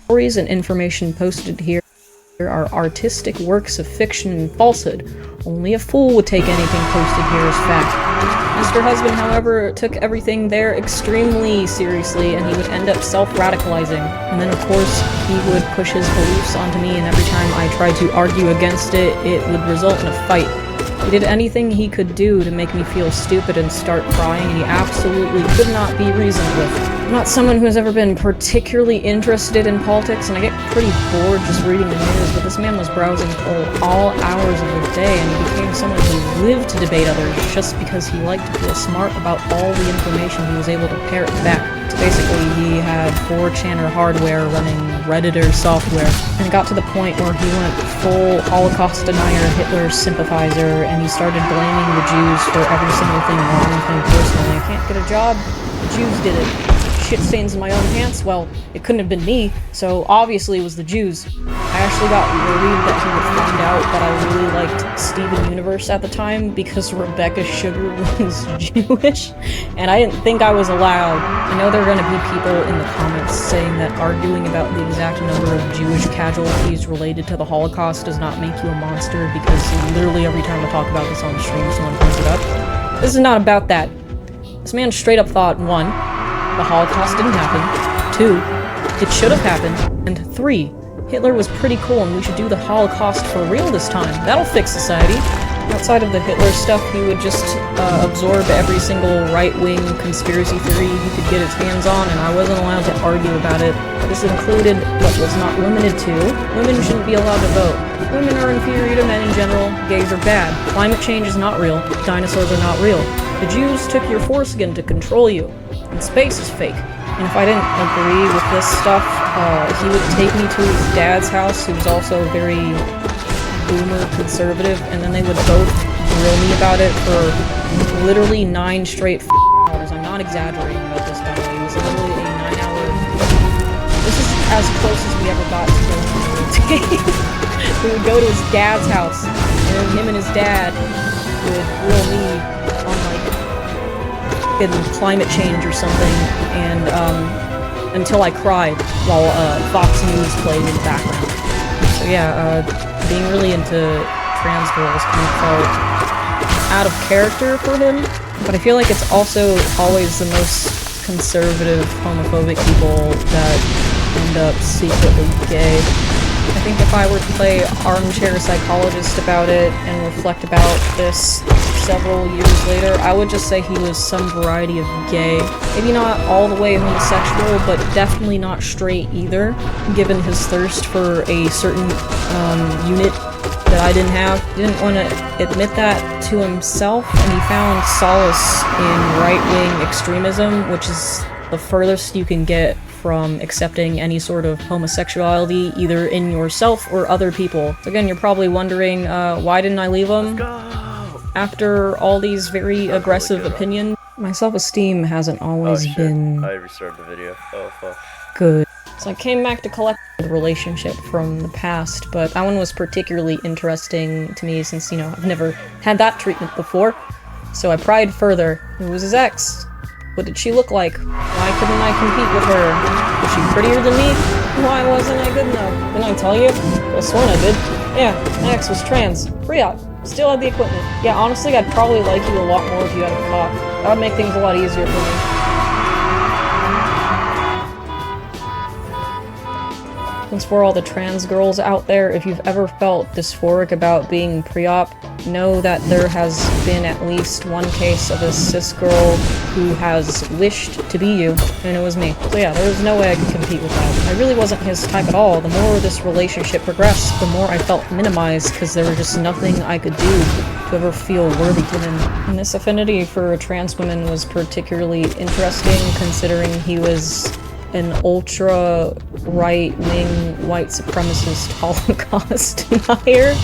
stories and information posted here are artistic works of fiction and falsehood. Only a fool would take anything posted here as fact. Mr. Husband, however, took everything there extremely seriously, and he would end up self-radicalizing. And then, of course, he would push his beliefs onto me, and every time I tried to argue against it, it would result in a fight. He did anything he could do to make me feel stupid and start crying, and he absolutely could not be reasoned with. I'm not someone who has ever been particularly interested in politics, and I get pretty bored just reading the news, but this man was browsing all hours of the day, and he became someone who lived to debate others just because he liked to feel smart about all the information he was able to parrot back. So basically, he had 4chan hardware running Redditor software, and it got to the point where he went full Holocaust denier, Hitler sympathizer, and he started blaming the Jews for every single thing wrong with him personally. I can't get a job, the Jews did it. Shit stains in my own pants? Well, it couldn't have been me, so obviously it was the Jews. I actually got worried that he would find out that I really liked Steven Universe at the time because Rebecca Sugar was Jewish, and I didn't think I was allowed. I know there are going to be people in the comments saying that arguing about the exact number of Jewish casualties related to the Holocaust does not make you a monster, because literally every time I talk about this on the stream, someone brings it up. This is not about that. This man straight up thought, 1, the Holocaust didn't happen, 2, it should have happened, and 3, Hitler was pretty cool and we should do the Holocaust for real this time. That'll fix society. Outside of the Hitler stuff, he would just absorb every single right-wing conspiracy theory he could get his hands on, and I wasn't allowed to argue about it. This included, but was not limited to, women shouldn't be allowed to vote. Women are inferior to men in general, gays are bad, climate change is not real, dinosaurs are not real. The Jews took your foreskin to control you, and space is fake. And if I didn't agree with this stuff, he would take me to his dad's house, who was also very boomer conservative, and then they would both grill me about it for literally 9 straight hours. I'm not exaggerating about this, by the way. It was literally a 9-hour... This is as close as we ever got to going on a date. We would go to his dad's house, and then him and his dad would grill me on, like, climate change or something, and until I cried while Fox News played in the background. So yeah, being really into trans girls kind of felt out of character for him, but I feel like it's also always the most conservative, homophobic people that end up secretly gay. I think if I were to play armchair psychologist about it and reflect about this several years later, I would just say he was some variety of gay. Maybe not all the way homosexual, but definitely not straight either, given his thirst for a certain unit that I didn't have. He didn't want to admit that to himself, and he found solace in right-wing extremism, which is the furthest you can get from accepting any sort of homosexuality, either in yourself or other people. So again, you're probably wondering, why didn't I leave him? After all these very aggressive opinions, my self-esteem hasn't always been... I restarted the video. Oh, fuck. Good. So I came back to collect the relationship from the past, but that one was particularly interesting to me since, you know, I've never had that treatment before. So I pried further. Who was his ex? What did she look like? Why couldn't I compete with her? Was she prettier than me? Why wasn't I good enough? Didn't I tell you? I sworn I did. Yeah, my ex was trans. Pre-op. Still had the equipment. Yeah, honestly, I'd probably like you a lot more if you had a cock. That would make things a lot easier for me. Since for all the trans girls out there, if you've ever felt dysphoric about being pre-op, know that there has been at least one case of a cis girl who has wished to be you, and it was me. So yeah, there was no way I could compete with that. I really wasn't his type at all. The more this relationship progressed, the more I felt minimized, because there was just nothing I could do to ever feel worthy to him. And this affinity for trans women was particularly interesting, considering he was an ultra right-wing white supremacist Holocaust denier.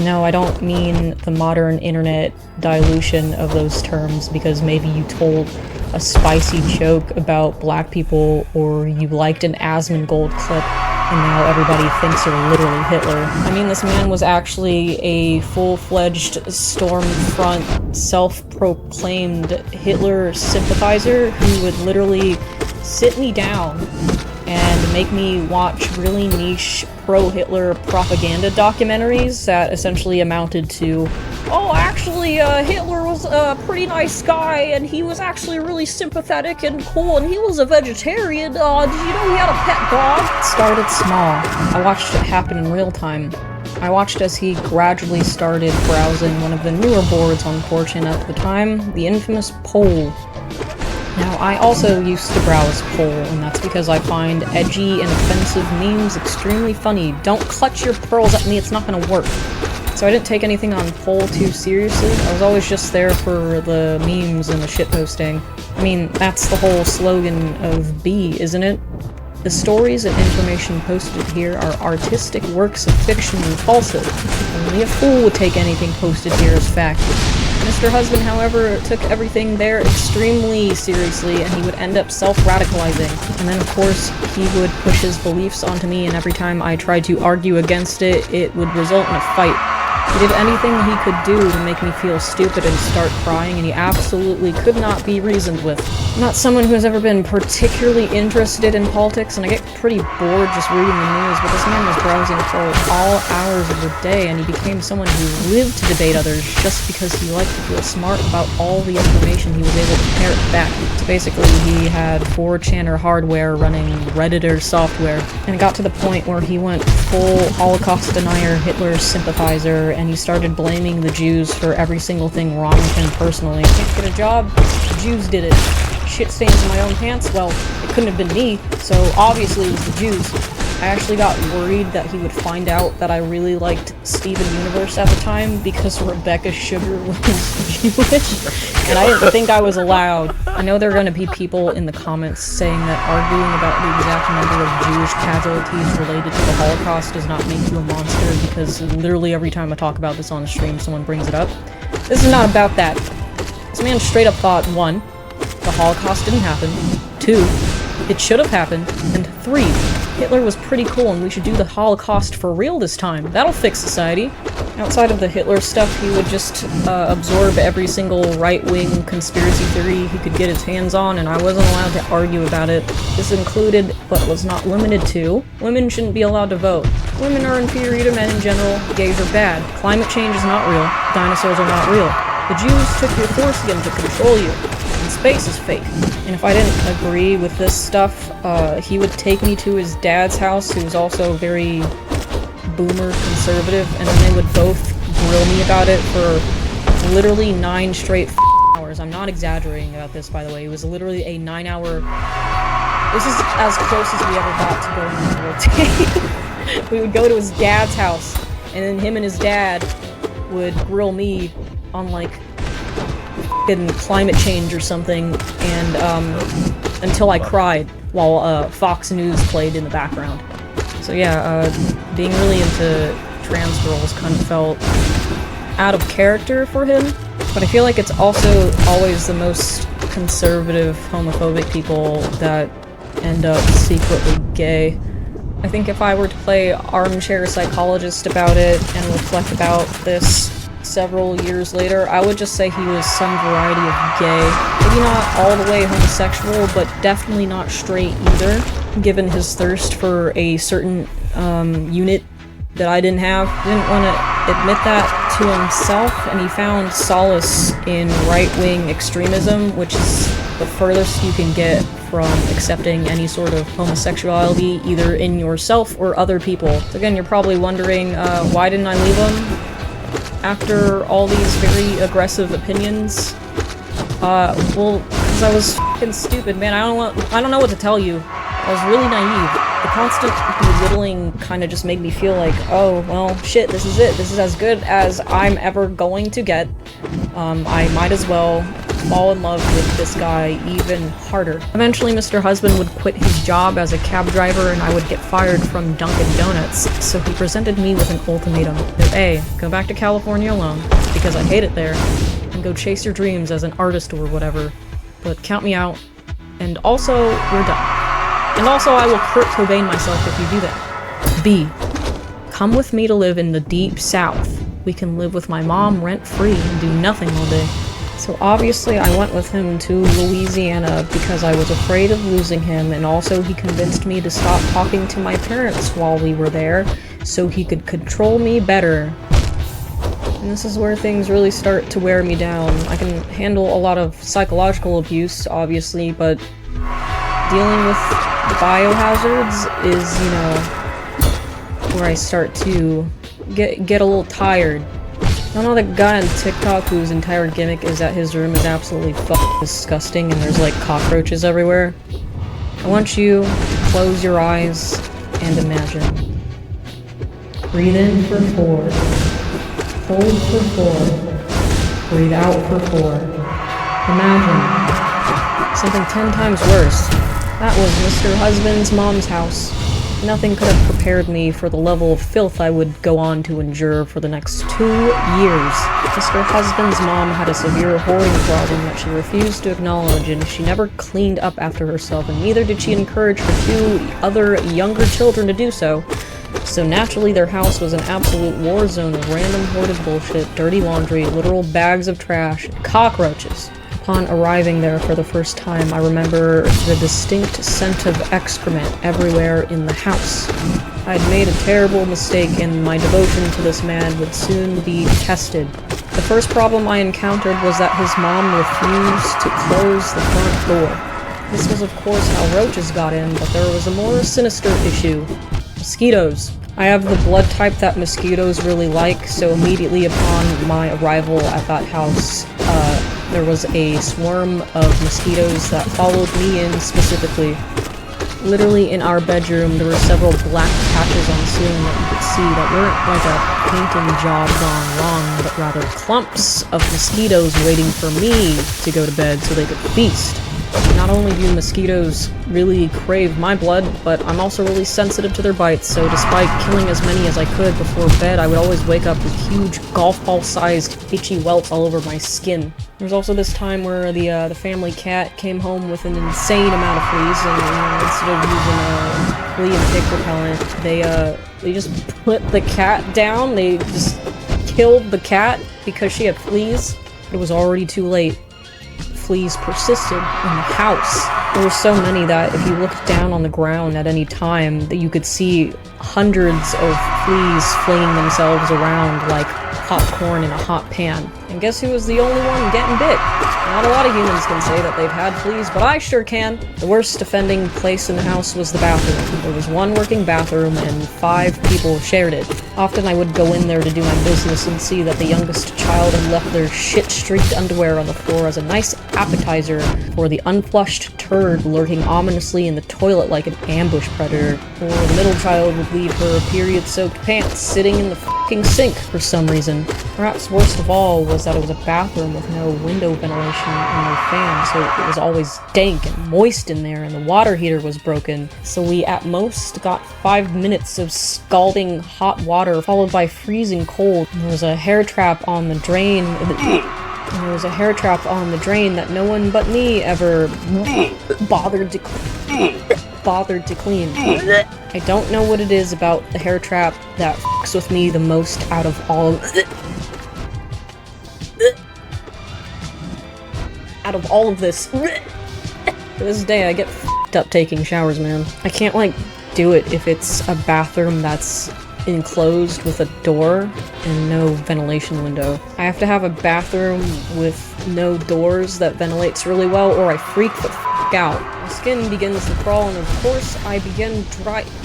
No, I don't mean the modern internet dilution of those terms, because maybe you told a spicy joke about black people, or you liked an Asmongold clip, and now everybody thinks you're literally Hitler. I mean, this man was actually a full-fledged Stormfront, self-proclaimed Hitler sympathizer who would literally sit me down and make me watch really niche pro-Hitler propaganda documentaries that essentially amounted to, oh, actually, Hitler was a pretty nice guy, and he was actually really sympathetic and cool, and he was a vegetarian. Did you know he had a pet dog? It started small. I watched it happen in real time. I watched as he gradually started browsing one of the newer boards on 4chan at the time, the infamous Poll. Now, I also used to browse Poll, and that's because I find edgy and offensive memes extremely funny. Don't clutch your pearls at me, it's not gonna work. So I didn't take anything on Poll too seriously. I was always just there for the memes and the shitposting. I mean, that's the whole slogan of B, isn't it? The stories and information posted here are artistic works of fiction and falsehood. Only a fool would take anything posted here as fact. Mr. Husband, however, took everything there extremely seriously, and he would end up self-radicalizing. And then, of course, he would push his beliefs onto me, and every time I tried to argue against it, it would result in a fight. He did anything he could do to make me feel stupid and start crying, and he absolutely could not be reasoned with. I'm not someone who has ever been particularly interested in politics, and I get pretty bored just reading the news, but this man was browsing for all hours of the day, and he became someone who lived to debate others just because he liked to feel smart about all the information he was able to parrot back. So basically, he had 4chaner hardware running Redditor software, and it got to the point where he went full Holocaust denier, Hitler sympathizer, and he started blaming the Jews for every single thing wrong with him personally. Can't get a job? The Jews did it. Shit stains in my own pants? Well, it couldn't have been me, so obviously it was the Jews. I actually got worried that he would find out that I really liked Steven Universe at the time because Rebecca Sugar was Jewish, and I didn't think I was allowed. I know there are going to be people in the comments saying that arguing about the exact number of Jewish casualties related to the Holocaust does not make you a monster, because literally every time I talk about this on stream, someone brings it up. This is not about that. This man straight up thought, 1, the Holocaust didn't happen, 2, it should have happened, and 3, Hitler was pretty cool and we should do the Holocaust for real this time. That'll fix society. Outside of the Hitler stuff, he would just absorb every single right-wing conspiracy theory he could get his hands on, and I wasn't allowed to argue about it. This included, but was not limited to, women shouldn't be allowed to vote. Women are inferior to men in general, gays are bad, climate change is not real, dinosaurs are not real. The Jews took your foreskin to control you, and space is fake. And if I didn't agree with this stuff, he would take me to his dad's house, who was also very boomer conservative, and then they would both grill me about it for literally 9 straight hours. I'm not exaggerating about this, by the way. It was literally a 9-hour... This is as close as we ever got to going on a world date. We would go to his dad's house, and then him and his dad would grill me on, like, f***ing climate change or something, and, until I cried while, Fox News played in the background. So yeah, being really into trans girls kind of felt out of character for him, but I feel like it's also always the most conservative, homophobic people that end up secretly gay. I think if I were to play armchair psychologist about it and reflect about this several years later, I would just say he was some variety of gay. Maybe not all the way homosexual, but definitely not straight either, given his thirst for a certain unit that I didn't have. He didn't want to admit that to himself, and he found solace in right-wing extremism, which is the furthest you can get from accepting any sort of homosexuality, either in yourself or other people. So again, you're probably wondering, why didn't I leave him after all these very aggressive opinions? Well, because I was f***ing stupid, man. I don't know what to tell you. I was really naive. The constant belittling kind of just made me feel like, oh, well, shit, this is it. This is as good as I'm ever going to get. I might as well fall in love with this guy even harder. Eventually, Mr. Husband would quit his job as a cab driver and I would get fired from Dunkin' Donuts, so he presented me with an ultimatum. A, go back to California alone, because I hate it there, and go chase your dreams as an artist or whatever, but count me out, and also, we're done. And also, I will Kurt Cobain myself if you do that. B, come with me to live in the deep south. We can live with my mom rent-free and do nothing all day. So obviously I went with him to Louisiana because I was afraid of losing him, and also he convinced me to stop talking to my parents while we were there so he could control me better. And this is where things really start to wear me down. I can handle a lot of psychological abuse, obviously, but dealing with the biohazards is, you know, where I start to get a little tired. I know that guy on TikTok whose entire gimmick is that his room is absolutely disgusting and there's like cockroaches everywhere. I want you to close your eyes and imagine. Breathe in for 4. Hold for 4. Breathe out for 4. Imagine something 10 times worse. That was Mr. Husband's mom's house. Nothing could have prepared me for the level of filth I would go on to endure for the next 2 years. Mr. Husband's mom had a severe hoarding problem that she refused to acknowledge, and she never cleaned up after herself, and neither did she encourage her 2 other younger children to do so. So naturally their house was an absolute war zone of random hoarded bullshit, dirty laundry, literal bags of trash, and cockroaches. Upon arriving there for the first time, I remember the distinct scent of excrement everywhere in the house. I'd made a terrible mistake, and my devotion to this man would soon be tested. The first problem I encountered was that his mom refused to close the front door. This was of course how roaches got in, but there was a more sinister issue. Mosquitoes. I have the blood type that mosquitoes really like, so immediately upon my arrival at that house, there was a swarm of mosquitoes that followed me in specifically. Literally in our bedroom, there were several black patches on the ceiling that you could see that weren't like a painting job gone wrong, but rather clumps of mosquitoes waiting for me to go to bed so they could feast. Not only do mosquitoes really crave my blood, but I'm also really sensitive to their bites, so despite killing as many as I could before bed, I would always wake up with huge golf ball-sized itchy welts all over my skin. There was also this time where the family cat came home with an insane amount of fleas, and instead of using flea and tick repellent, they just put the cat down. They just killed the cat because she had fleas. But it was already too late. Fleas persisted in the house. There were so many that if you looked down on the ground at any time, that you could see hundreds of fleas flinging themselves around like popcorn in a hot pan. And guess who was the only one getting bit? Not a lot of humans can say that they've had fleas, but I sure can. The worst offending place in the house was the bathroom. There was one working bathroom and 5 people shared it. Often I would go in there to do my business and see that the youngest child had left their shit-streaked underwear on the floor as a nice appetizer for the unflushed turd lurking ominously in the toilet like an ambush predator. Or the middle child would leave her period-soaked pants sitting in the fucking sink for some reason. Perhaps worst of all was that it was a bathroom with no window ventilation and no fan, so it was always dank and moist in there, and the water heater was broken. So we at most got 5 minutes of scalding hot water followed by freezing cold. There was a hair trap on the drain. There was a hair trap on the drain that no one but me ever bothered to clean. I don't know what it is about the hair trap that fucks with me the most out of all of this. To this day, I get fucked up taking showers, man. I can't, like, do it if it's a bathroom that's enclosed with a door and no ventilation window. I have to have a bathroom with no doors that ventilates really well, or I freak the fuck out. My skin begins to crawl, and of course, I begin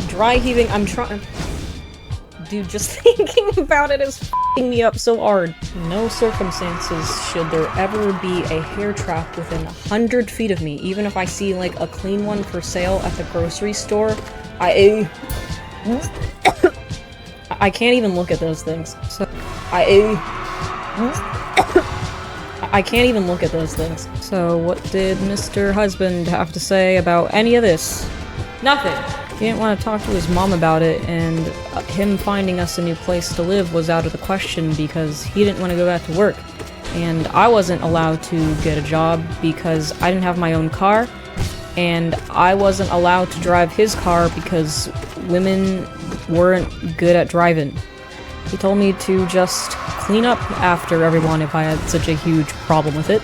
dry heaving. I'm trying. Dude, just thinking about it is f***ing me up so hard. In no circumstances should there ever be a hair trap within 100 feet of me, even if I see, like, a clean one for sale at the grocery store. I can't even look at those things. So, I can't even look at those things. So, what did Mr. Husband have to say about any of this? Nothing. He didn't want to talk to his mom about it, and him finding us a new place to live was out of the question because he didn't want to go back to work. And I wasn't allowed to get a job because I didn't have my own car, and I wasn't allowed to drive his car because women weren't good at driving. He told me to just clean up after everyone if I had such a huge problem with it.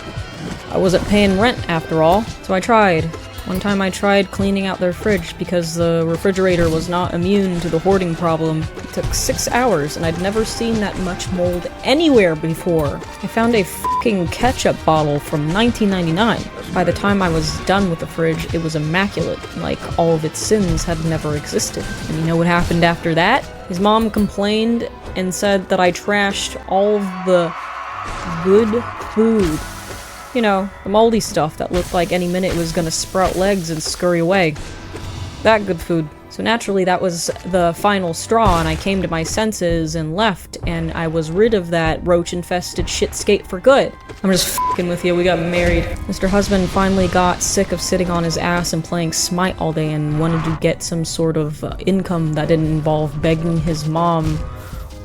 I wasn't paying rent after all, so I tried. One time I tried cleaning out their fridge because the refrigerator was not immune to the hoarding problem. It took 6 hours, and I'd never seen that much mold anywhere before. I found a fucking ketchup bottle from 1999. By the time I was done with the fridge, it was immaculate, like all of its sins had never existed. And you know what happened after that? His mom complained and said that I trashed all of the good food. You know, the moldy stuff that looked like any minute it was gonna sprout legs and scurry away. That good food. So naturally that was the final straw, and I came to my senses and left, and I was rid of that roach-infested shitscape for good. I'm just f***ing with you, we got married. Mr. Husband finally got sick of sitting on his ass and playing Smite all day and wanted to get some sort of income that didn't involve begging his mom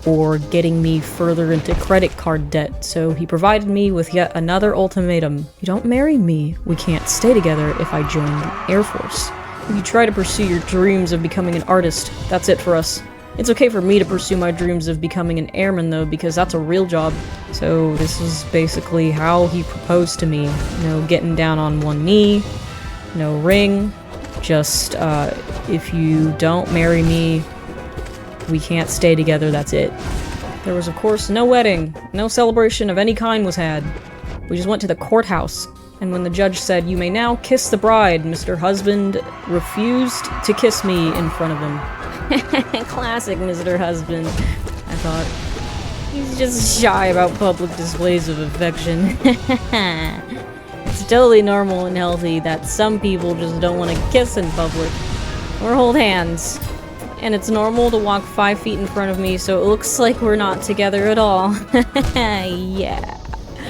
or getting me further into credit card debt, so he provided me with yet another ultimatum. You don't marry me, we can't stay together if I join the Air Force. If you try to pursue your dreams of becoming an artist, that's it for us. It's okay for me to pursue my dreams of becoming an airman though, because that's a real job. So this is basically how he proposed to me. No getting down on one knee, no ring, just if you don't marry me, we can't stay together, that's it. There was, of course, no wedding. No celebration of any kind was had. We just went to the courthouse, and when the judge said, "You may now kiss the bride," Mr. Husband refused to kiss me in front of him. Classic Mr. Husband, I thought. He's just shy about public displays of affection. It's totally normal and healthy that some people just don't want to kiss in public or hold hands. And it's normal to walk 5 feet in front of me, so it looks like we're not together at all. Yeah.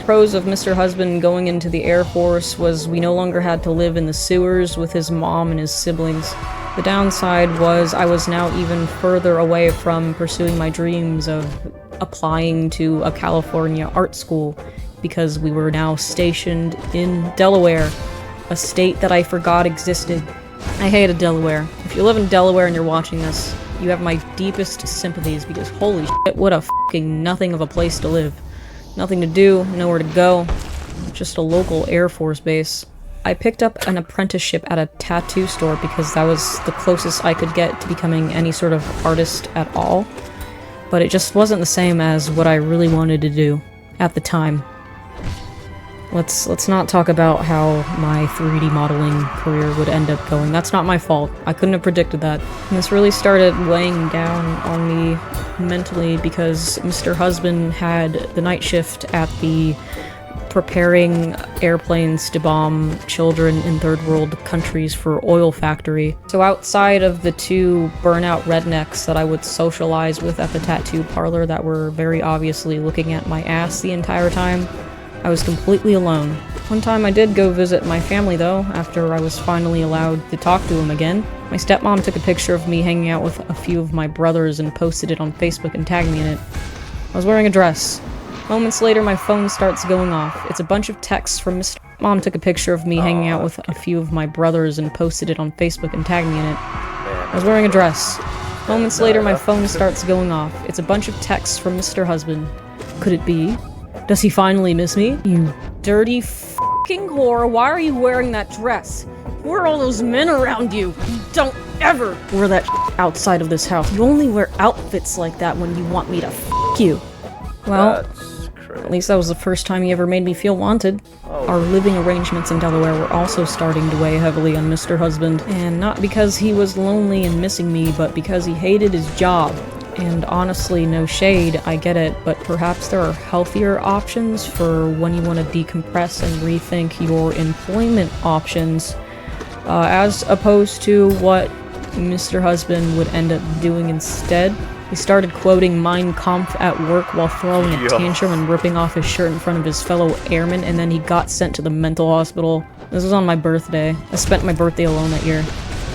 Pros of Mr. Husband going into the Air Force was we no longer had to live in the sewers with his mom and his siblings. The downside was I was now even further away from pursuing my dreams of applying to a California art school, because we were now stationed in Delaware, a state that I forgot existed. I hated Delaware. If you live in Delaware and you're watching this, you have my deepest sympathies, because holy shit, what a fucking nothing of a place to live. Nothing to do, nowhere to go, just a local Air Force base. I picked up an apprenticeship at a tattoo store because that was the closest I could get to becoming any sort of artist at all, but it just wasn't the same as what I really wanted to do at the time. Let's not talk about how my 3D modeling career would end up going. That's not my fault. I couldn't have predicted that. And this really started weighing down on me mentally because Mr. Husband had the night shift at the preparing airplanes to bomb children in third world countries for oil factory. So outside of the 2 burnout rednecks that I would socialize with at the tattoo parlor that were very obviously looking at my ass the entire time, I was completely alone. One time I did go visit my family though, after I was finally allowed to talk to them again. My stepmom took a picture of me hanging out with a few of my brothers and posted it on Facebook and tagged me in it. I was wearing a dress. Moments later my phone starts going off. It's a bunch of texts from Mr. Mom took a picture of me hanging out with a few of my brothers and posted it on Facebook and tagged me in it. I was wearing a dress. Moments later my phone starts going off. It's a bunch of texts from Mr. Husband. Could it be? Does he finally miss me? You dirty f***ing whore, why are you wearing that dress? Who are all those men around you? You don't ever wear that outside of this house. You only wear outfits like that when you want me to f*** you. Well, at least that was the first time he ever made me feel wanted. Our living arrangements in Delaware were also starting to weigh heavily on Mr. Husband. And not because he was lonely and missing me, but because he hated his job. And honestly, no shade, I get it, but perhaps there are healthier options for when you want to decompress and rethink your employment options, as opposed to what Mr. Husband would end up doing instead. He started quoting Mein Kampf at work while throwing a tantrum and ripping off his shirt in front of his fellow airmen, and then he got sent to the mental hospital. This was on my birthday. I spent my birthday alone that year.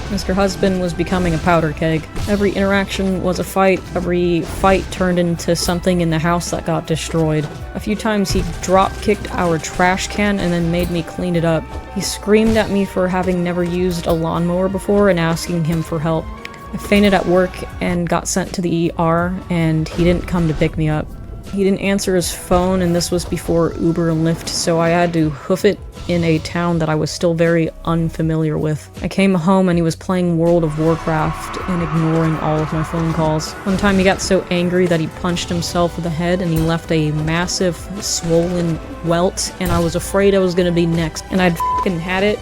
Mr. Husband was becoming a powder keg. Every interaction was a fight. Every fight turned into something in the house that got destroyed. A few times he drop-kicked our trash can and then made me clean it up. He screamed at me for having never used a lawnmower before and asking him for help. I fainted at work and got sent to the ER, and he didn't come to pick me up. He didn't answer his phone, and this was before Uber and Lyft, so I had to hoof it in a town that I was still very unfamiliar with. I came home and he was playing World of Warcraft and ignoring all of my phone calls. One time he got so angry that he punched himself in the head and he left a massive swollen welt, and I was afraid I was gonna be next. And I'd f***ing had it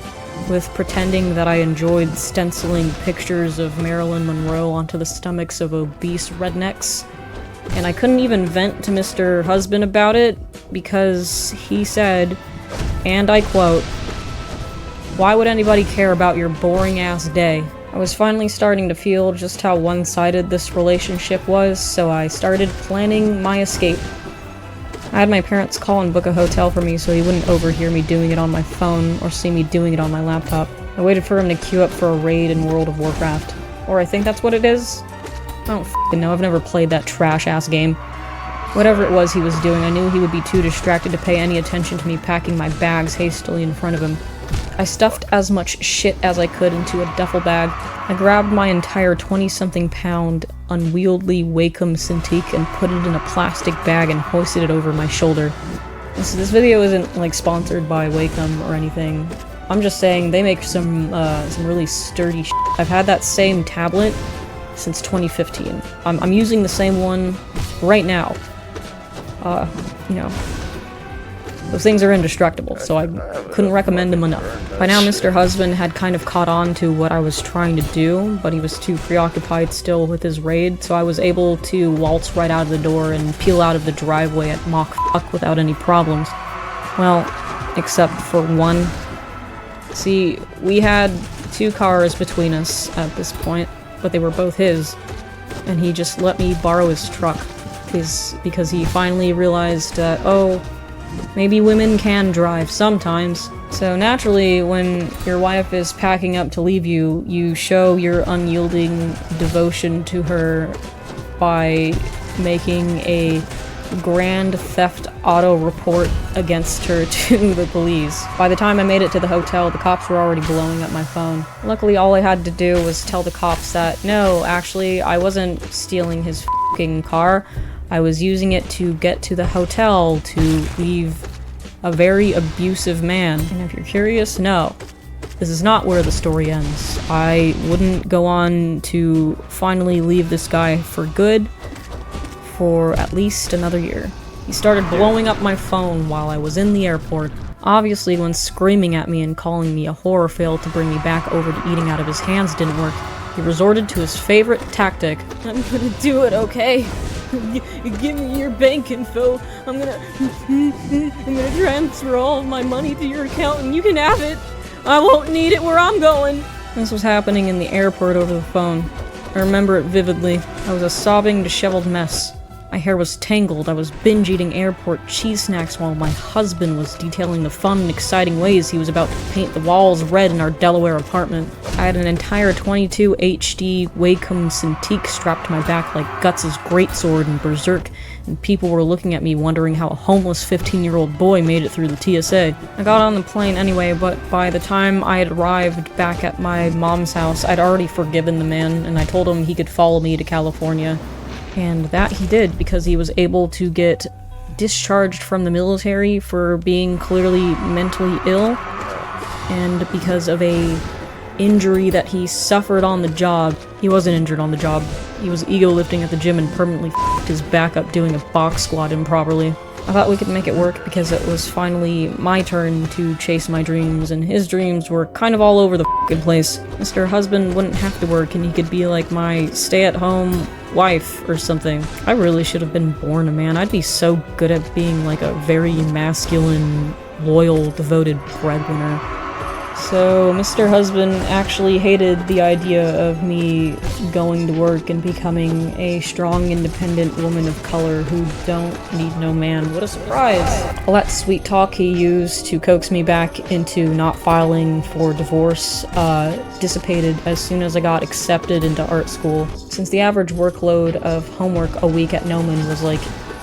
with pretending that I enjoyed stenciling pictures of Marilyn Monroe onto the stomachs of obese rednecks. And I couldn't even vent to Mr. Husband about it because he said, and I quote, "Why would anybody care about your boring-ass day?" I was finally starting to feel just how one-sided this relationship was, so I started planning my escape. I had my parents call and book a hotel for me so he wouldn't overhear me doing it on my phone or see me doing it on my laptop. I waited for him to queue up for a raid in World of Warcraft. Or I think that's what it is? I don't f***ing know, I've never played that trash-ass game. Whatever it was he was doing, I knew he would be too distracted to pay any attention to me packing my bags hastily in front of him. I stuffed as much shit as I could into a duffel bag. I grabbed my entire 20-something pound unwieldy Wacom Cintiq and put it in a plastic bag and hoisted it over my shoulder. This video isn't, like, sponsored by Wacom or anything. I'm just saying they make some really sturdy shit. I've had that same tablet since 2015. I'm using the same one right now. You know, those things are indestructible, so I couldn't recommend them enough. By now, Mr. Husband had kind of caught on to what I was trying to do, but he was too preoccupied still with his raid, so I was able to waltz right out of the door and peel out of the driveway at Mach fuck without any problems. Well, except for one. See, we had 2 cars between us at this point, but they were both his, and he just let me borrow his truck, because he finally realized that, oh, maybe women can drive sometimes. So naturally, when your wife is packing up to leave you, you show your unyielding devotion to her by making a Grand Theft Auto report against her to the police. By the time I made it to the hotel, the cops were already blowing up my phone. Luckily, all I had to do was tell the cops that, no, actually, I wasn't stealing his f***ing car. I was using it to get to the hotel to leave a very abusive man. And if you're curious, no. This is not where the story ends. I wouldn't go on to finally leave this guy for good for at least another year. He started blowing up my phone while I was in the airport, obviously when screaming at me and calling me a whore failed to bring me back over to eating out of his hands didn't work. He resorted to his favorite tactic. I'm gonna do it, okay? Give me your bank info. I'm gonna transfer all of my money to your account and you can have it. I won't need it where I'm going. This was happening in the airport over the phone. I remember it vividly. I was a sobbing, disheveled mess. My hair was tangled, I was binge-eating airport cheese snacks while my husband was detailing the fun and exciting ways he was about to paint the walls red in our Delaware apartment. I had an entire 22 HD Wacom Cintiq strapped to my back like Guts' greatsword in Berserk, and people were looking at me wondering how a homeless 15-year-old boy made it through the TSA. I got on the plane anyway, but by the time I had arrived back at my mom's house, I'd already forgiven the man, and I told him he could follow me to California. And that he did, because he was able to get discharged from the military for being clearly mentally ill, and because of a injury that he suffered on the job. He wasn't injured on the job. He was ego lifting at the gym and permanently f***ed his back up doing a box squat improperly. I thought we could make it work because it was finally my turn to chase my dreams, and his dreams were kind of all over the f***ing place. Mr. Husband wouldn't have to work and he could be like my stay-at-home wife or something. I really should have been born a man. I'd be so good at being like a very masculine, loyal, devoted breadwinner. So Mr. Husband actually hated the idea of me going to work and becoming a strong, independent woman of color who don't need no man. What a surprise! All that sweet talk he used to coax me back into not filing for divorce dissipated as soon as I got accepted into art school. Since the average workload of homework a week at Noman was like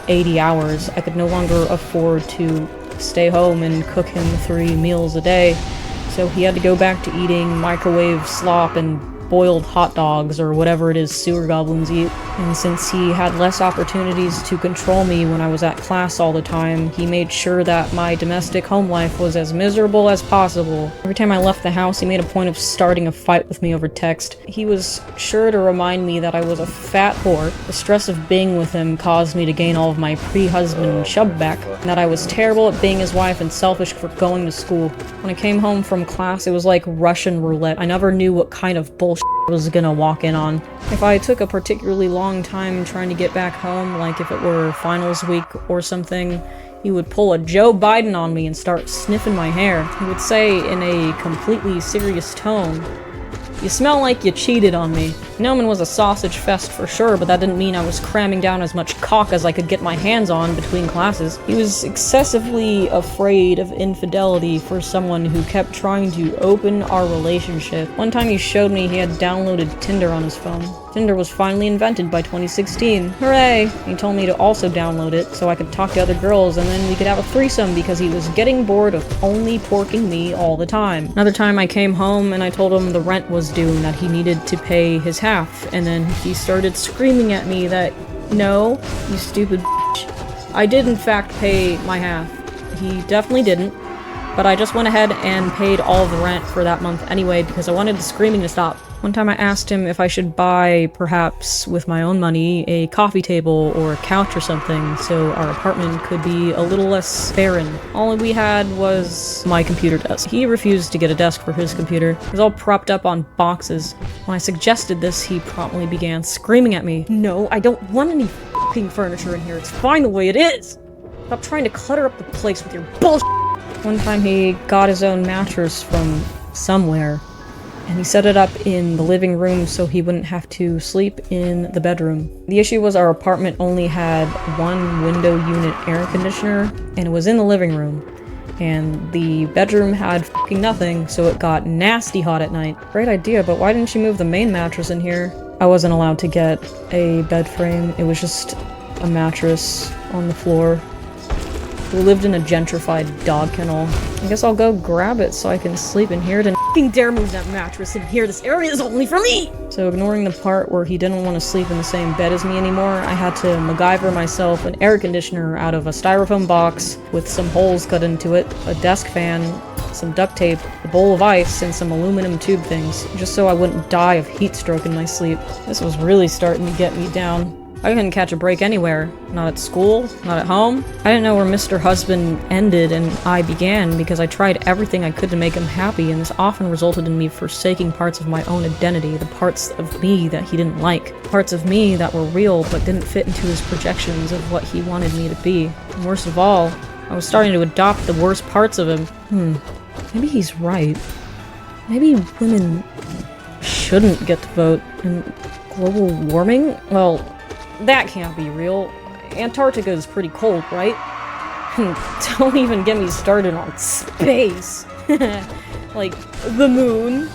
80 hours, I could no longer afford to stay home and cook him 3 meals a day. So he had to go back to eating microwave slop and boiled hot dogs or whatever it is sewer goblins eat. And since he had less opportunities to control me when I was at class all the time, he made sure that my domestic home life was as miserable as possible. Every time I left the house, he made a point of starting a fight with me over text. He was sure to remind me that I was a fat whore. The stress of being with him caused me to gain all of my pre-husband chub back, and that I was terrible at being his wife and selfish for going to school. When I came home from class, it was like Russian roulette. I never knew what kind of bullshit I was gonna walk in on. If I took a particularly long time trying to get back home, like if it were finals week or something, he would pull a Joe Biden on me and start sniffing my hair. He would say in a completely serious tone, "You smell like you cheated on me." Noman was a sausage fest for sure, but that didn't mean I was cramming down as much cock as I could get my hands on between classes. He was excessively afraid of infidelity for someone who kept trying to open our relationship. One time he showed me he had downloaded Tinder on his phone. Tinder was finally invented by 2016. Hooray! He told me to also download it so I could talk to other girls and then we could have a threesome because he was getting bored of only porking me all the time. Another time I came home and I told him the rent was due and that he needed to pay his half, and then he started screaming at me that, "No, you stupid bitch. I did in fact pay my half." He definitely didn't, but I just went ahead and paid all of the rent for that month anyway because I wanted the screaming to stop. One time I asked him if I should buy, perhaps with my own money, a coffee table or a couch or something so our apartment could be a little less barren. All we had was my computer desk. He refused to get a desk for his computer. It was all propped up on boxes. When I suggested this, he promptly began screaming at me. "No, I don't want any f***ing furniture in here. It's fine the way it is. Stop trying to clutter up the place with your bullshit." One time he got his own mattress from somewhere, and he set it up in the living room so he wouldn't have to sleep in the bedroom. The issue was our apartment only had one window unit air conditioner, and it was in the living room. And the bedroom had f***ing nothing, so it got nasty hot at night. Great idea, but why didn't you move the main mattress in here? I wasn't allowed to get a bed frame. It was just a mattress on the floor. We lived in a gentrified dog kennel. I guess I'll go grab it so I can sleep in here. Don't f***ing dare move that mattress in here. This area is only for me! So ignoring the part where he didn't want to sleep in the same bed as me anymore, I had to MacGyver myself an air conditioner out of a styrofoam box with some holes cut into it, a desk fan, some duct tape, a bowl of ice, and some aluminum tube things, just so I wouldn't die of heat stroke in my sleep. This was really starting to get me down. I couldn't catch a break anywhere. Not at school, not at home. I didn't know where Mr. Husband ended and I began because I tried everything I could to make him happy, and this often resulted in me forsaking parts of my own identity, the parts of me that he didn't like, parts of me that were real but didn't fit into his projections of what he wanted me to be. And worst of all, I was starting to adopt the worst parts of him. Maybe he's right. Maybe women shouldn't get to vote. And global warming? Well, that can't be real. Antarctica is pretty cold, right? Don't even get me started on space. Like, the moon,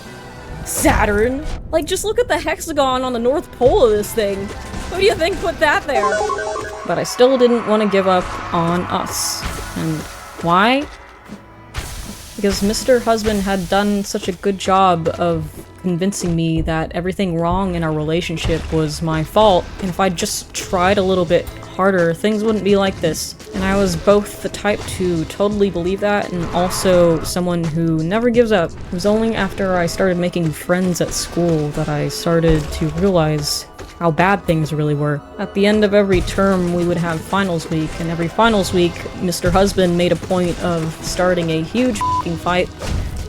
Saturn. Like, just look at the hexagon on the North Pole of this thing. Who do you think put that there? But I still didn't want to give up on us. And why? Because Mr. Husband had done such a good job of convincing me that everything wrong in our relationship was my fault, and if I just tried a little bit harder, things wouldn't be like this. And I was both the type to totally believe that, and also someone who never gives up. It was only after I started making friends at school that I started to realize how bad things really were. At the end of every term, we would have finals week, and every finals week, Mr. Husband made a point of starting a huge f***ing fight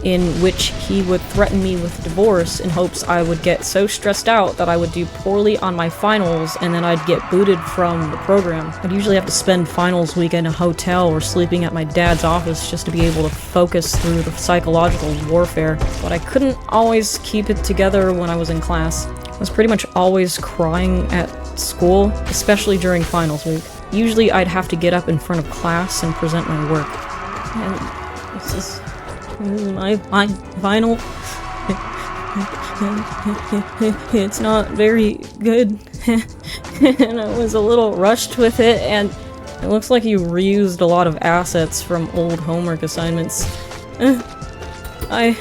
in which he would threaten me with divorce in hopes I would get so stressed out that I would do poorly on my finals and then I'd get booted from the program. I'd usually have to spend finals week in a hotel or sleeping at my dad's office just to be able to focus through the psychological warfare. But I couldn't always keep it together when I was in class. I was pretty much always crying at school, especially during finals week. Usually I'd have to get up in front of class and present my work. And this is my final. It's not very good. And I was a little rushed with it, and it looks like you reused a lot of assets from old homework assignments. I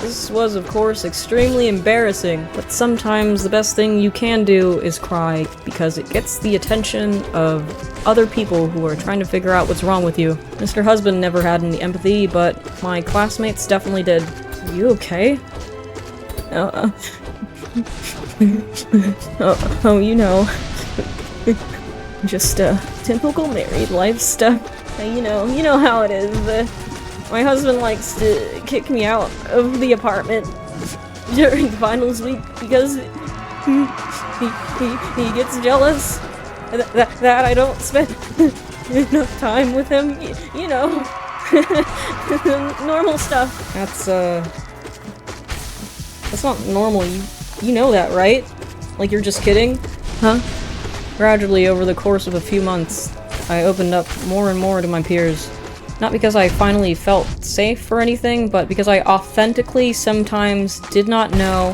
This was, of course, extremely embarrassing, but sometimes the best thing you can do is cry because it gets the attention of other people who are trying to figure out what's wrong with you. Mr. Husband never had any empathy, but my classmates definitely did. Are you okay? You know. Just, typical married life stuff. You know how it is. My husband likes to kick me out of the apartment during finals week because he gets jealous that I don't spend enough time with him. You know, normal stuff. That's not normal. You know that, right? Like you're just kidding? Huh? Gradually, over the course of a few months, I opened up more and more to my peers. Not because I finally felt safe or anything, but because I authentically sometimes did not know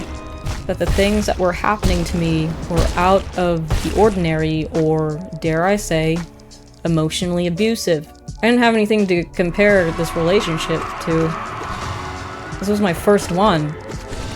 that the things that were happening to me were out of the ordinary, or, dare I say, emotionally abusive. I didn't have anything to compare this relationship to. This was my first one.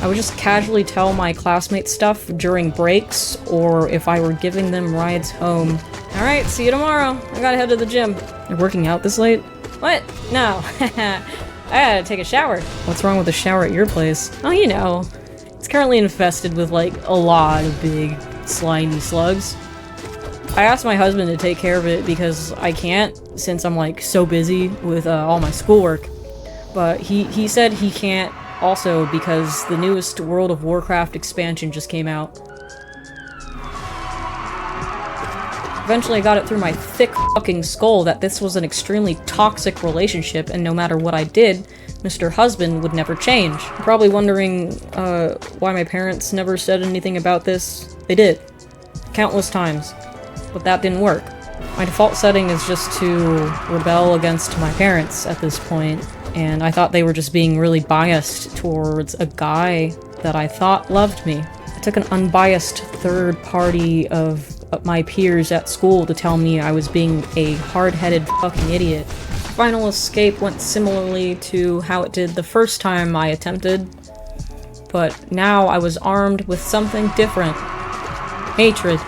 I would just casually tell my classmates stuff during breaks, or if I were giving them rides home. Alright, see you tomorrow. I gotta head to the gym. You're working out this late? What? No. I gotta take a shower. What's wrong with the shower at your place? Oh, you know. It's currently infested with, like, a lot of big, slimy slugs. I asked my husband to take care of it because I can't, since I'm, like, so busy with all my schoolwork. But he said he can't also because the newest World of Warcraft expansion just came out. Eventually I got it through my thick fucking skull that this was an extremely toxic relationship, and no matter what I did, Mr. Husband would never change. You're probably wondering, why my parents never said anything about this. They did. Countless times. But that didn't work. My default setting is just to rebel against my parents at this point, and I thought they were just being really biased towards a guy that I thought loved me. I took an unbiased third party of my peers at school to tell me I was being a hard-headed fucking idiot. Final escape went similarly to how it did the first time I attempted, but now I was armed with something different. Hatred.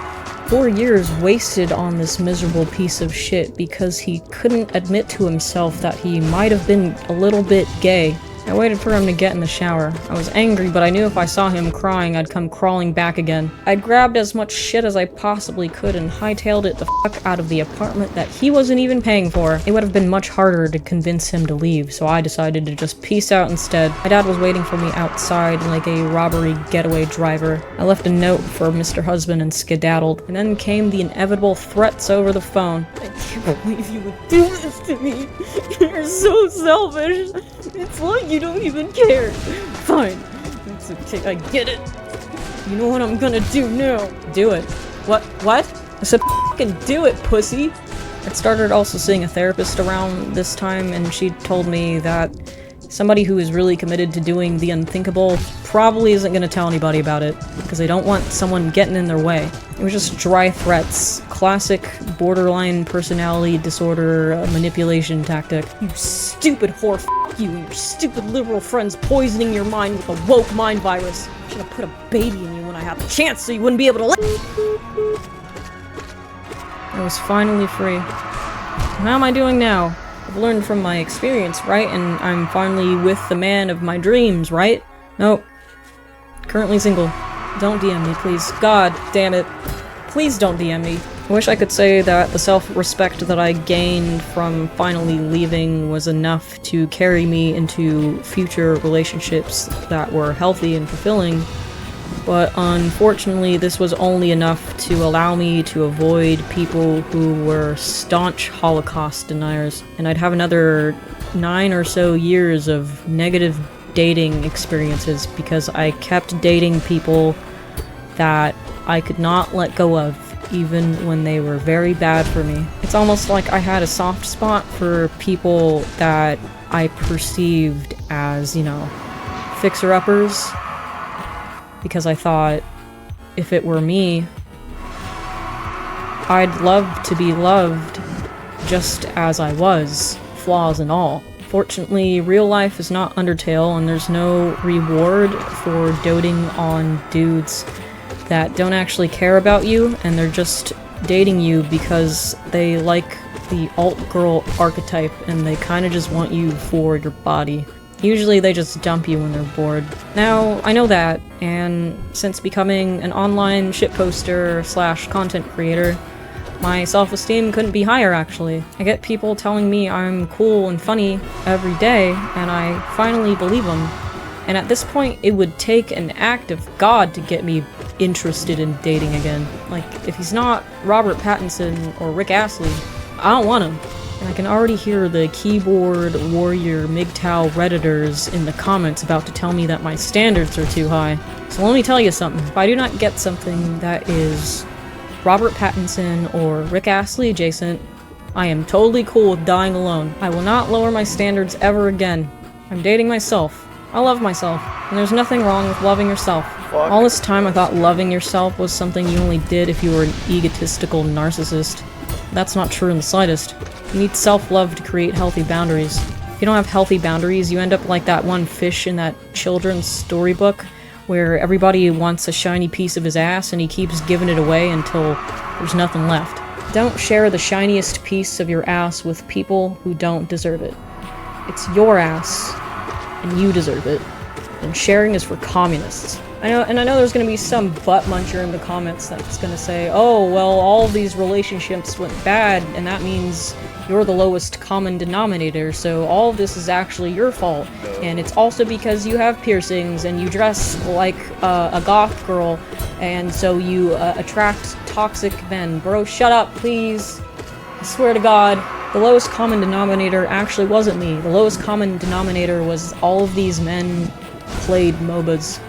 4 years wasted on this miserable piece of shit because he couldn't admit to himself that he might have been a little bit gay. I waited for him to get in the shower. I was angry, but I knew if I saw him crying, I'd come crawling back again. I'd grabbed as much shit as I possibly could and hightailed it the fuck out of the apartment that he wasn't even paying for. It would have been much harder to convince him to leave, so I decided to just peace out instead. My dad was waiting for me outside like a robbery getaway driver. I left a note for Mr. Husband and skedaddled, and then came the inevitable threats over the phone. I can't believe you would do this to me. You're so selfish. It's like you don't even care. Fine. It's okay, I get it. You know what I'm gonna do now? Do it. What? I said fucking do it, pussy. I started also seeing a therapist around this time, and she told me that somebody who is really committed to doing the unthinkable probably isn't gonna tell anybody about it, because they don't want someone getting in their way. It was just dry threats. Classic borderline personality disorder manipulation tactic. You stupid whore, f*** you and your stupid liberal friends poisoning your mind with a woke mind virus. Should have put a baby in you when I had the chance so you wouldn't be able to I was finally free. How am I doing now? I've learned from my experience, right? And I'm finally with the man of my dreams, right? Nope. Currently single. Don't DM me, please. God damn it. Please don't DM me. I wish I could say that the self-respect that I gained from finally leaving was enough to carry me into future relationships that were healthy and fulfilling, but unfortunately this was only enough to allow me to avoid people who were staunch Holocaust deniers, and I'd have another 9 or so years of negative dating experiences because I kept dating people that I could not let go of, even when they were very bad for me. It's almost like I had a soft spot for people that I perceived as, you know, fixer-uppers, because I thought if it were me, I'd love to be loved just as I was, flaws and all. Fortunately, real life is not Undertale, and there's no reward for doting on dudes that don't actually care about you, and they're just dating you because they like the alt-girl archetype, and they kinda just want you for your body. Usually they just dump you when they're bored. Now, I know that, and since becoming an online shitposter / content creator, my self-esteem couldn't be higher, actually. I get people telling me I'm cool and funny every day, and I finally believe them. And at this point, it would take an act of God to get me interested in dating again. Like, if he's not Robert Pattinson or Rick Astley, I don't want him. And I can already hear the keyboard warrior MGTOW redditors in the comments about to tell me that my standards are too high. So let me tell you something. If I do not get something that is Robert Pattinson or Rick Astley adjacent, I am totally cool with dying alone. I will not lower my standards ever again. I'm dating myself. I love myself, and there's nothing wrong with loving yourself. Fuck. All this time I thought loving yourself was something you only did if you were an egotistical narcissist. That's not true in the slightest. You need self-love to create healthy boundaries. If you don't have healthy boundaries, you end up like that one fish in that children's storybook where everybody wants a shiny piece of his ass and he keeps giving it away until there's nothing left. Don't share the shiniest piece of your ass with people who don't deserve it. It's your ass, and you deserve it. And sharing is for communists. I know there's gonna be some butt muncher in the comments that's gonna say, oh, well, all these relationships went bad, and that means you're the lowest common denominator, so all of this is actually your fault. And it's also because you have piercings, and you dress like a goth girl, and so you attract toxic men. Bro, shut up, please. I swear to God. The lowest common denominator actually wasn't me. The lowest common denominator was all of these men played MOBAs.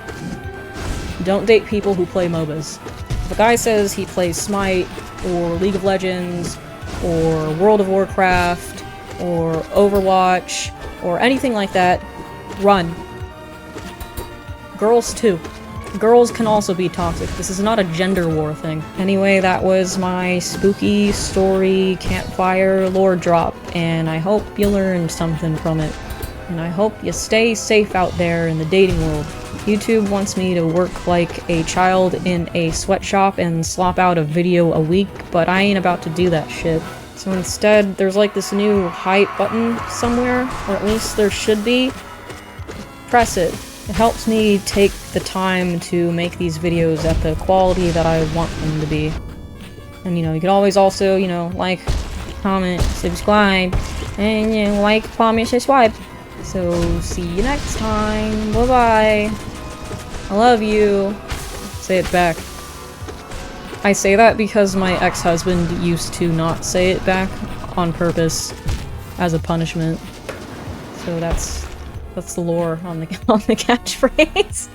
Don't date people who play MOBAs. If a guy says he plays Smite, or League of Legends, or World of Warcraft, or Overwatch, or anything like that, run. Girls too. Girls can also be toxic. This is not a gender war thing. Anyway, that was my spooky story campfire lore drop, and I hope you learned something from it. And I hope you stay safe out there in the dating world. YouTube wants me to work like a child in a sweatshop and slop out a video a week, but I ain't about to do that shit. So instead, there's like this new hype button somewhere, or at least there should be. Press it. It helps me take the time to make these videos at the quality that I want them to be. And you can always also, like, comment, subscribe, and like, comment, subscribe. So, see you next time. Bye-bye. I love you. Say it back. I say that because my ex-husband used to not say it back on purpose as a punishment. So that's the lore on the catchphrase.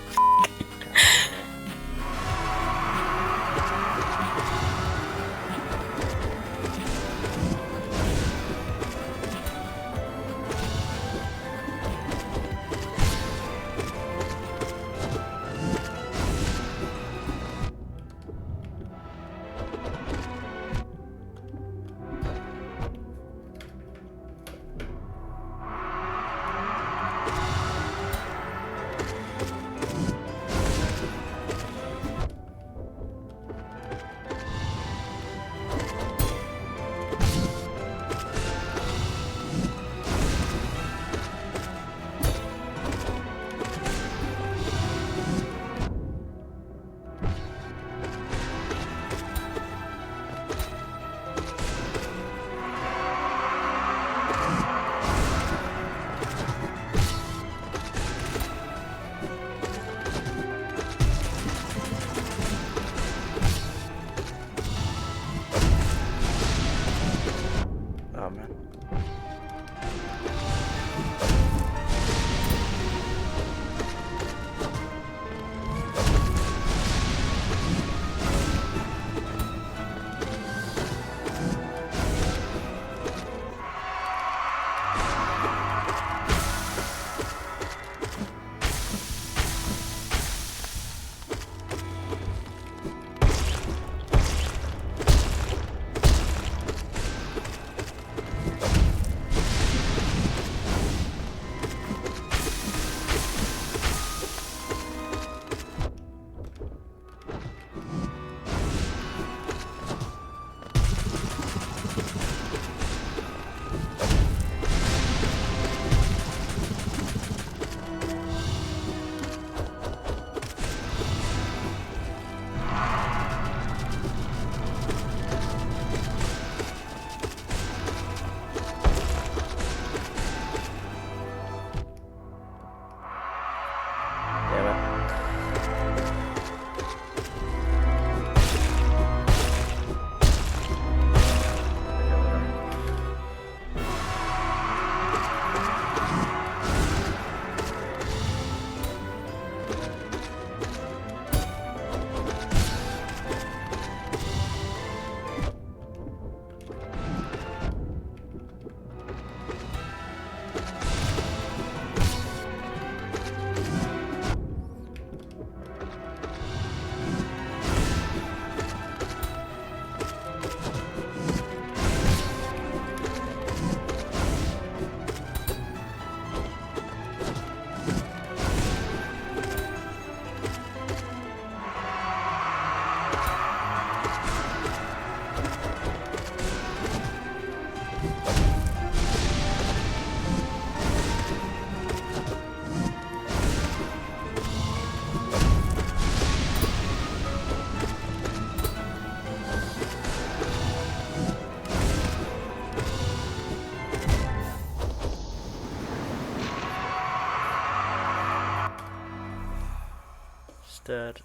Sad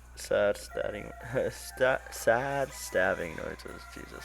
stabbing, sad stabbing noises. Jesus.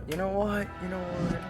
You know what? You know what?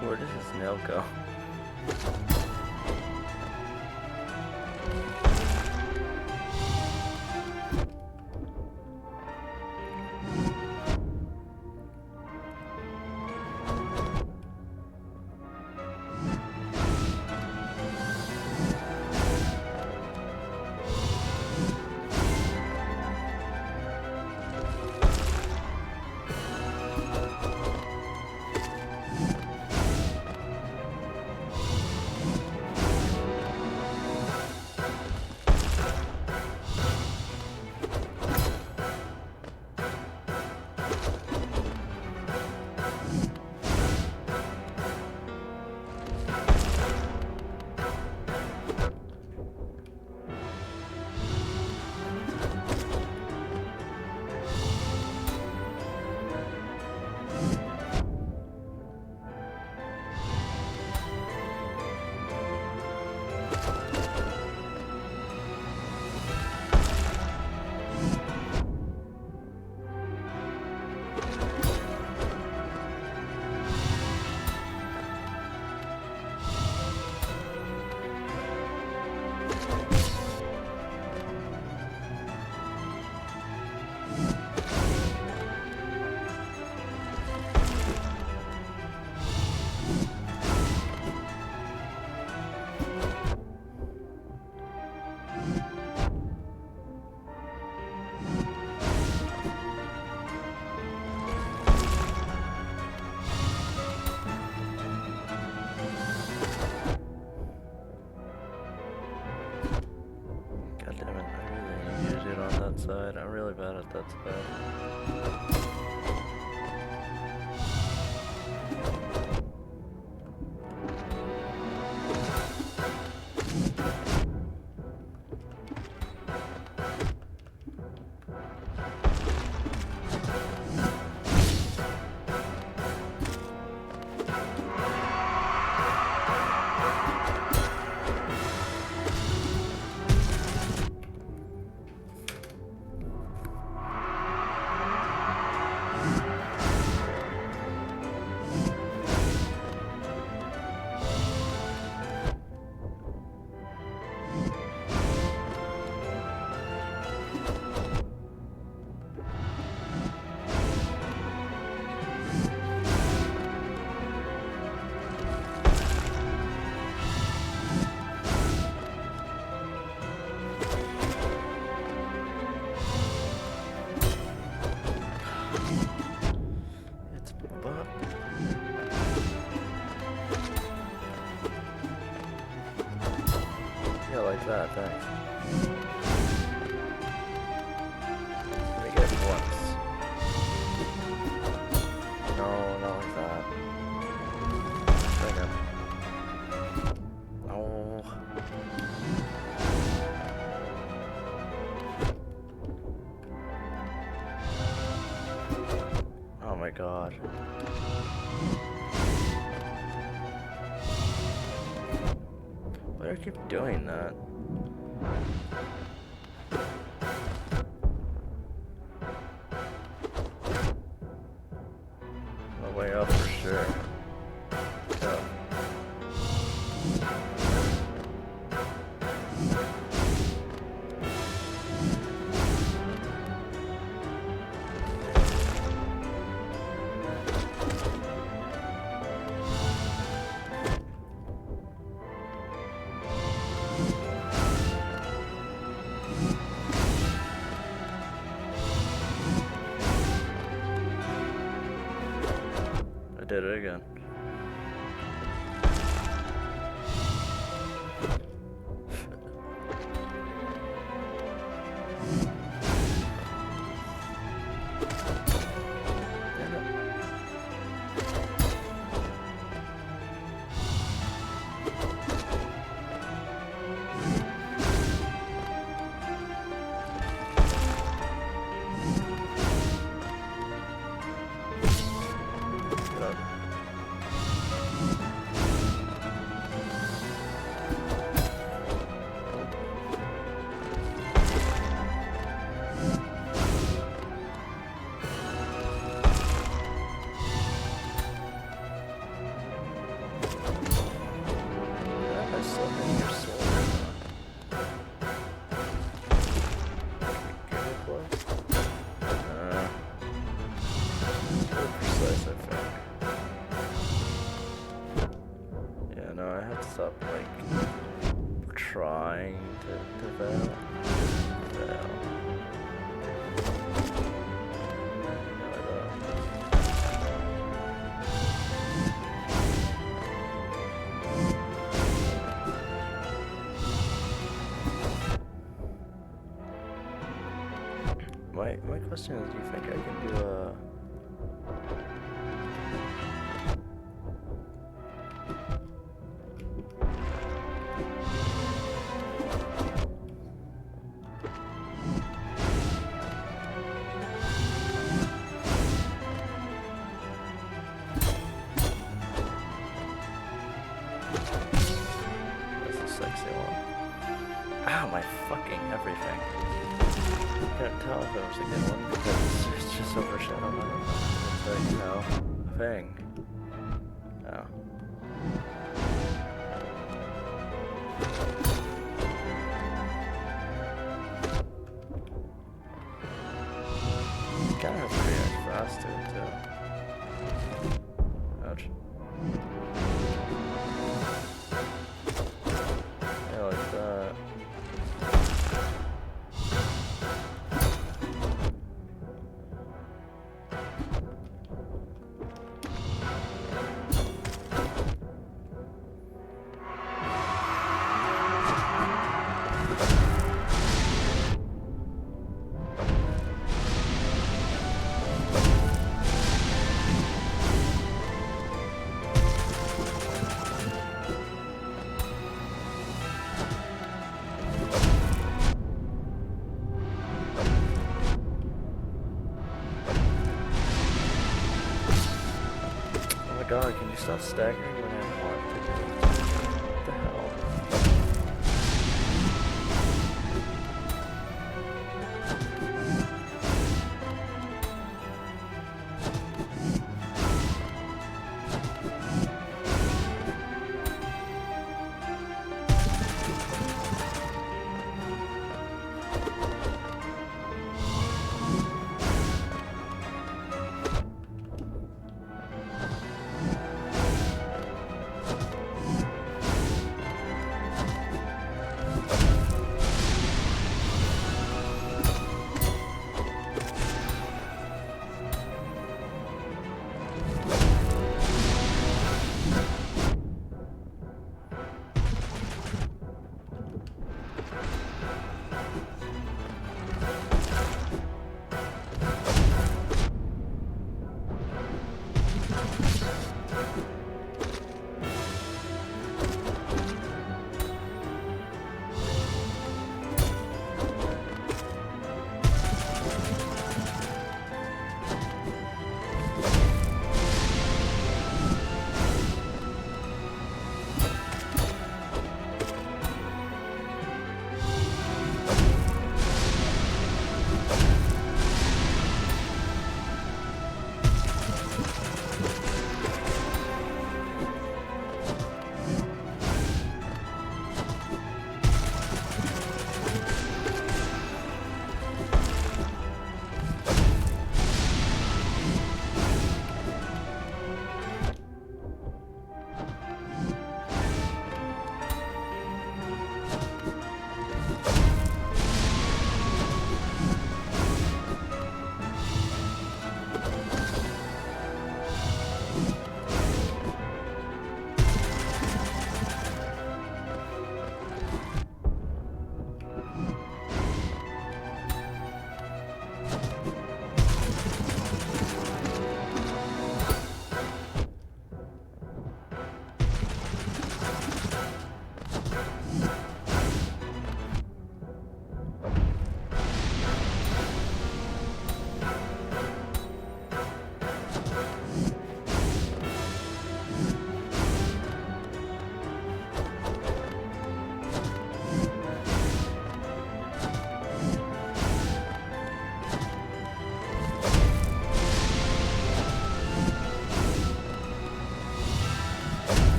Where did his nail go? Side. I'm really bad at that side. like that, thanks. Let me get it once. No, not like that. Like a... Oh. Oh my god. Why do I keep doing that? On the way up for sure. Go. I did it again. Damn it. Get up. I still think you're sold. Get it close. Pretty precise, I think. Yeah, no, I have to stop, like, trying to fail. Fail. My question is, do you think I can do a... That's a sexy one. Ow, my fucking everything. I couldn't tell if it was a good one because it's just overshadowed by the, you know, thing. Oh. Kind of has to react faster too. Ouch. Yeah, like that. God, can you stop staggering when I want to do it? What the hell?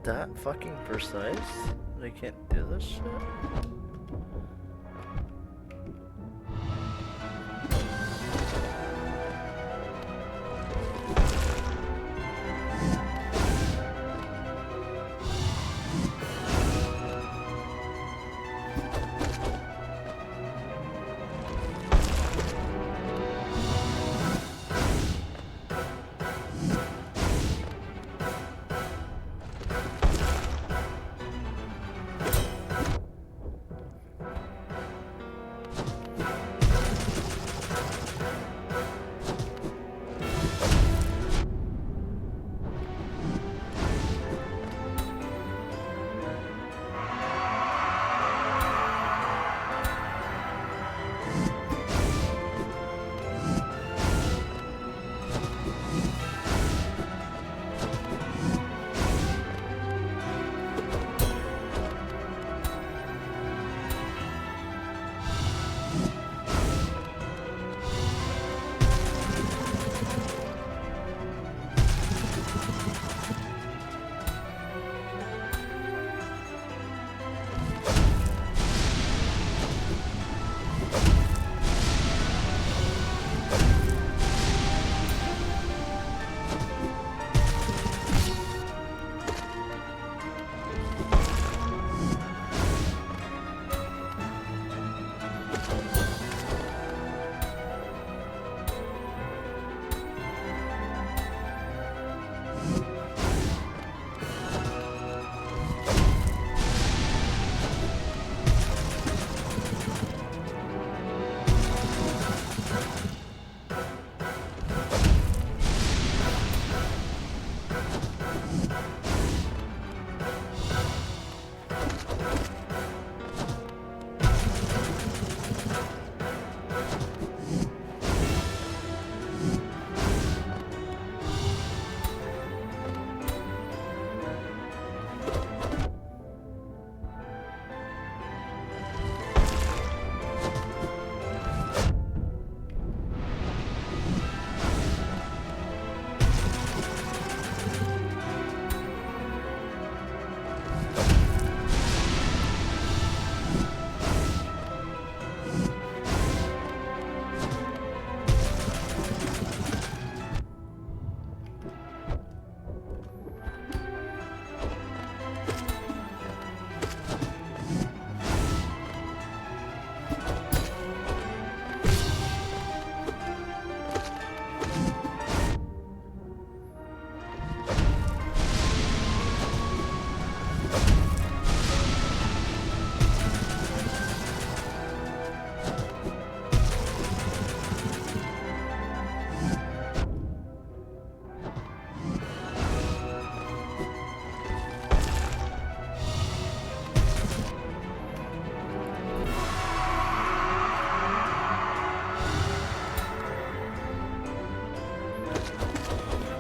that fucking precise? They can't do this shit?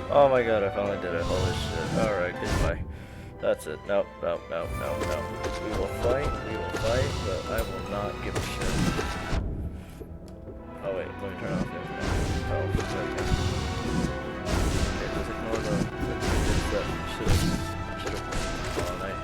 Oh my god, I finally did it. Holy shit. Alright, goodbye. That's it. Nope, nope, nope, nope, nope. We will fight, but I will not give a shit. Oh wait, let me turn off the internet. Oh, there we go. Okay, just ignore the tidbits that should've all night.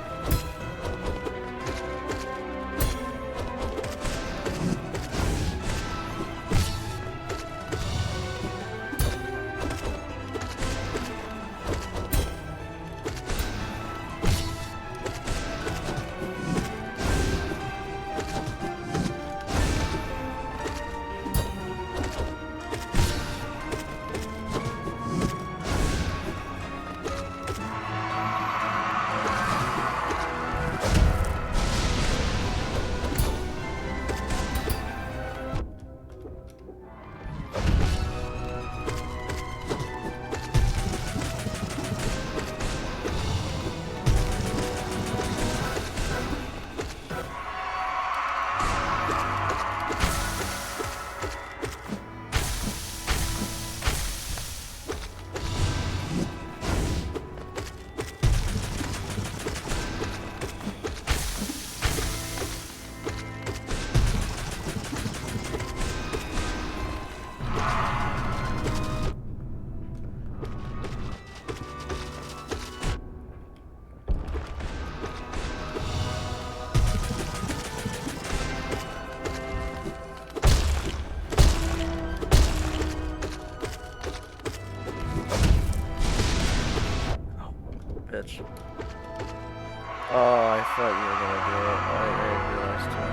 I thought you were gonna do it. I realized too.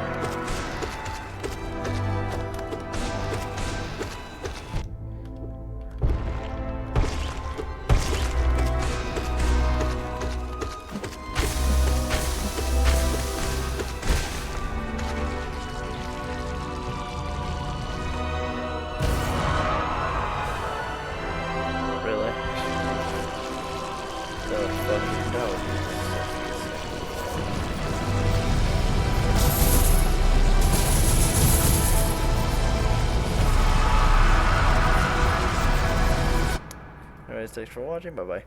Really? No, fucking no. Anyways, thanks for watching. Bye bye.